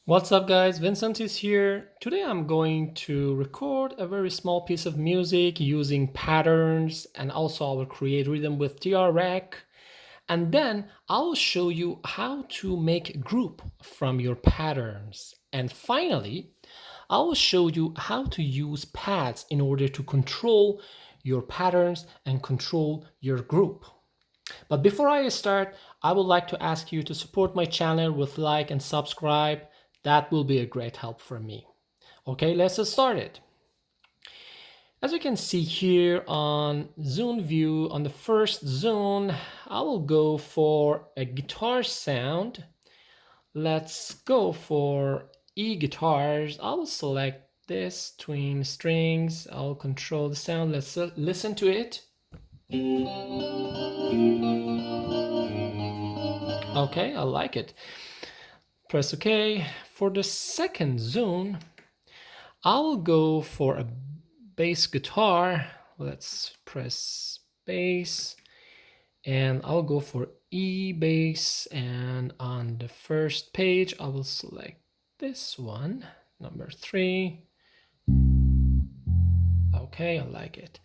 What's up guys, Vincent is here. Today I'm going to record a very small piece of music using patterns, and also I will create rhythm with TREC, and then I'll show you how to make a group from your patterns. And finally, I will show you how to use pads in order to control your patterns and control your group. But before I start, I would like to ask you to support my channel with like and subscribe. That will be a great help for me. Okay, let's get started. As you can see here on zone view, on the first zone, I will go for a guitar sound. Let's go for E guitars. I will select this twin strings. I'll control the sound. Let's listen to it. Okay, I like it. Press OK. For the second zone, I'll go for a bass guitar. Let's press bass, and I'll go for E bass, and on the first page I will select this one, number 3. Okay, I like it.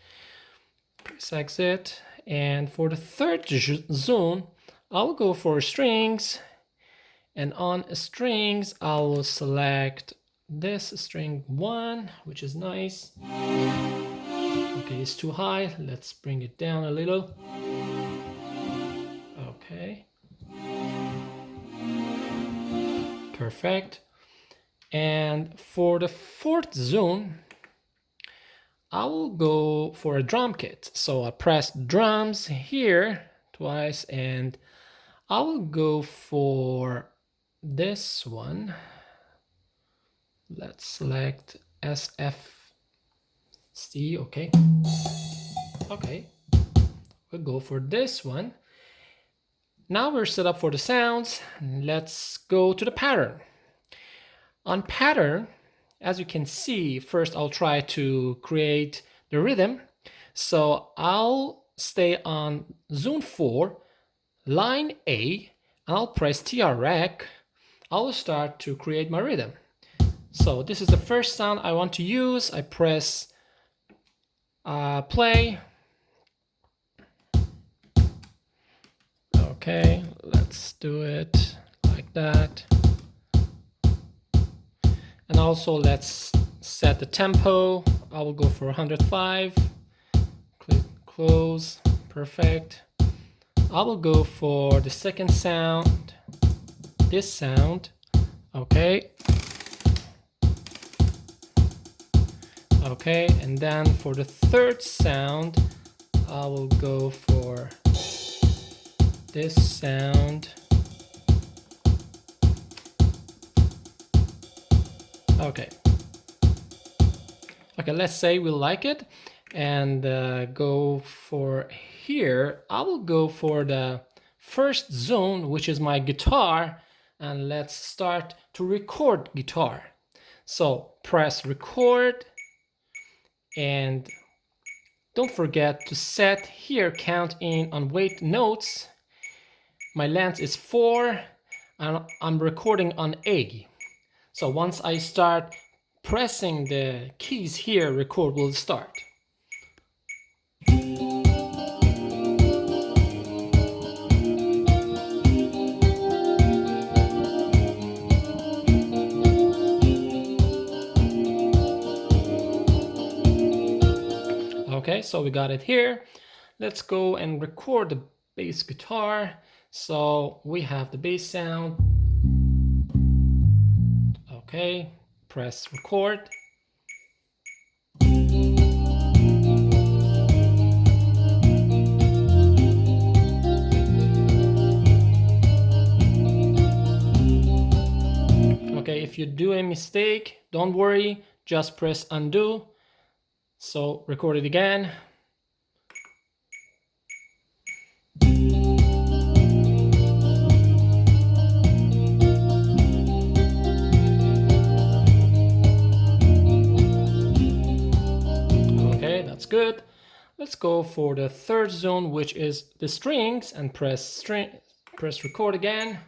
Press exit, and for the third zone I'll go for strings, and on strings I will select this string 1, which is nice. Okay, it's too high. Let's bring it down a little. Okay. Perfect. And for the fourth zone, I will go for a drum kit. So I press drums here twice, and I will go for this one. Let's select SFC. Okay. We'll go for this one. Now we're set up for the sounds. Let's go to the pattern. On pattern, as you can see, first I'll try to create the rhythm. So I'll stay on zone 4, line A, and I'll press TREC. I'll start to create my rhythm. So this is the first sound I want to use. I press play. Okay, let's do it like that. And also let's set the tempo. I will go for 105. Click close. Perfect. I will go for the second sound, this sound. Okay. Okay, and then for the third sound, I will go for this sound. Okay. Okay, let's say we like it, and go for here. I will go for the first zone, which is my guitar, and let's start to record guitar. So press record, and don't forget to set here count in on wait notes. My length is 4, and I'm recording on A. So once I start pressing the keys here, record will start. Okay, so we got it here. Let's go and record the bass guitar. So we have the bass sound. Okay, press record. Okay, if you do a mistake, don't worry, just press undo. So record it again. Okay, that's good. Let's go for the third zone, which is the strings, and press record again.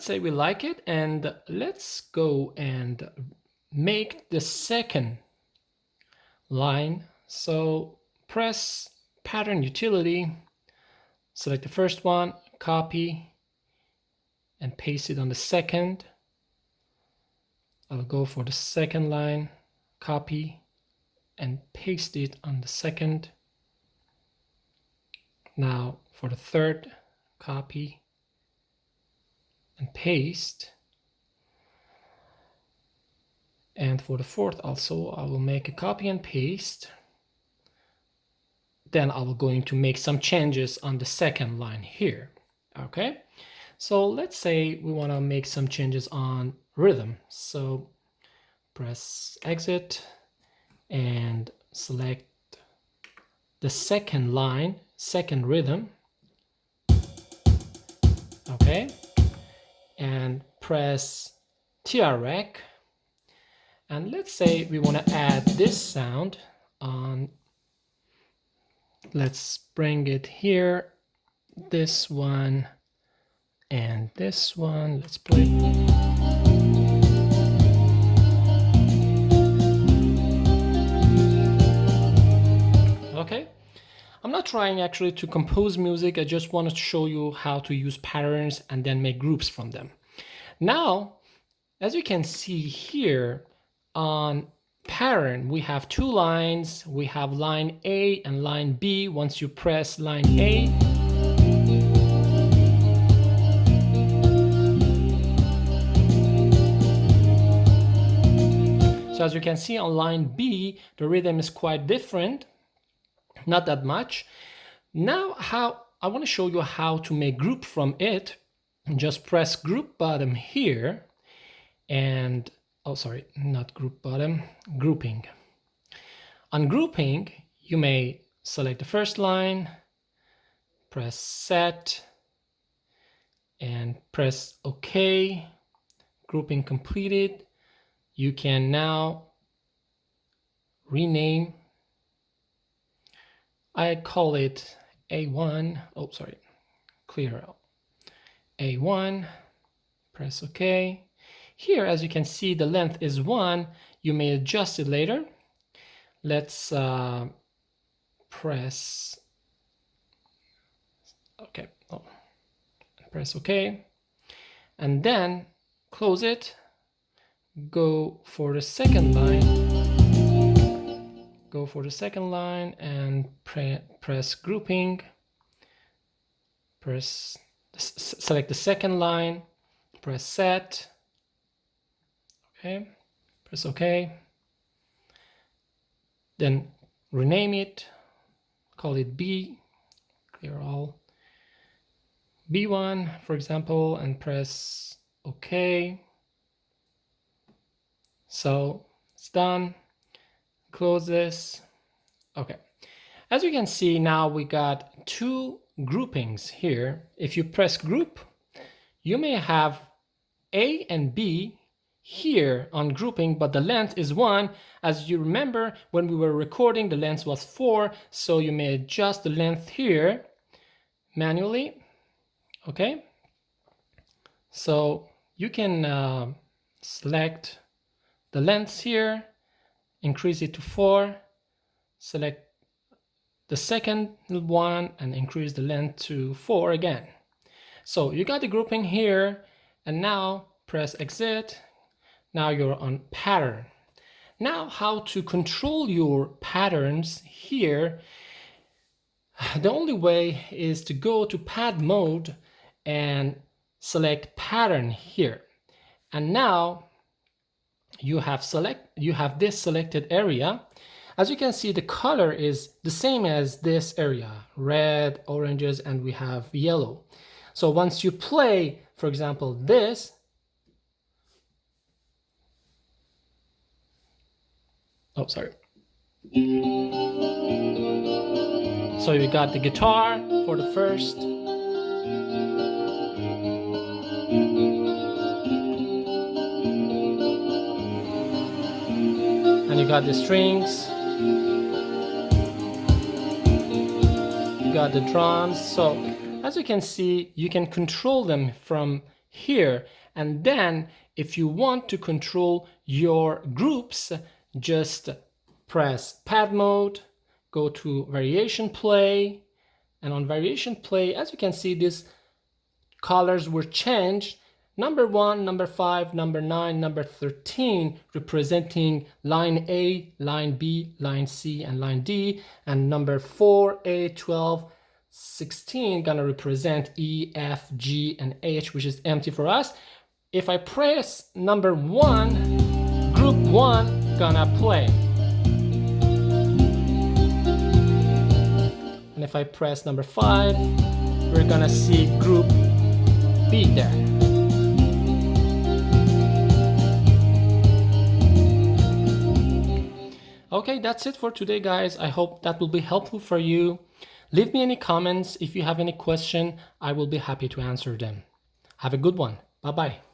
say we like it, and let's go and make the second line. So press pattern utility, select the first one, copy, and paste it on the second. I'll go for the second line, copy, and paste it on the second. Now for the third, copy and paste. And for the fourth also, I will make a copy and paste. Then I will going to make some changes on the second line here. Okay, so let's say we want to make some changes on rhythm. So press exit and select the second line, second rhythm. Okay, and press TREC. And let's say we want to add this sound on. Let's bring it here, this one and this one. Let's play. Okay, I'm not trying actually to compose music. I just wanted to show you how to use patterns and then make groups from them. Now, as you can see here on pattern, we have two lines. We have line A and line B. Once you press line A, so as you can see on line B, the rhythm is quite different, not that much. Now I want to show you how to make group from it. Just press group bottom here and oh, sorry, not group bottom, grouping. On grouping, you may select the first line, press set, and press OK. Grouping completed. You can now rename. I call it A1. Oh, sorry, clear out. A1, press OK. Here, as you can see, the length is 1. You may adjust it later. Let's press OK. Oh, press OK. And then close it. Go for the second line. Go for the second line and press grouping. Select the second line. Press set. Okay, press OK. Then rename it, call it B, clear all. B1, for example, and press OK. So it's done. Close this. Okay. As you can see, now we got two groupings here. If you press group, you may have A and B here on grouping, but the length is 1. As you remember, when we were recording, the length was 4, so you may adjust the length here manually. Okay, so you can select the length here, increase it to 4, select the second one and increase the length to 4 again. So you got the grouping here, and now press exit. Now you're on pattern. Now how to control your patterns here. The only way is to go to pad mode and select pattern here. And now you have this selected area. As you can see, the color is the same as this area, red, oranges, and we have yellow. So once you play, for example, this, oh, sorry. So you got the guitar for the first. And you got the strings. You got the drums. So as you can see, you can control them from here. And then if you want to control your groups, just press pad mode, go to variation play, and on variation play, as you can see, these colors were changed. Number 1, number 5, number 9, number 13 representing line A, line B, line C, and line D, and number 4, 8, 12, 16 gonna represent E, F, G, and H, which is empty for us. If I press number 1, group 1 gonna play. And if I press number 5, we're gonna see group B there. Okay, that's it for today, guys. I hope that will be helpful for you. Leave me any comments. If you have any question, I will be happy to answer them. Have a good one. Bye-bye.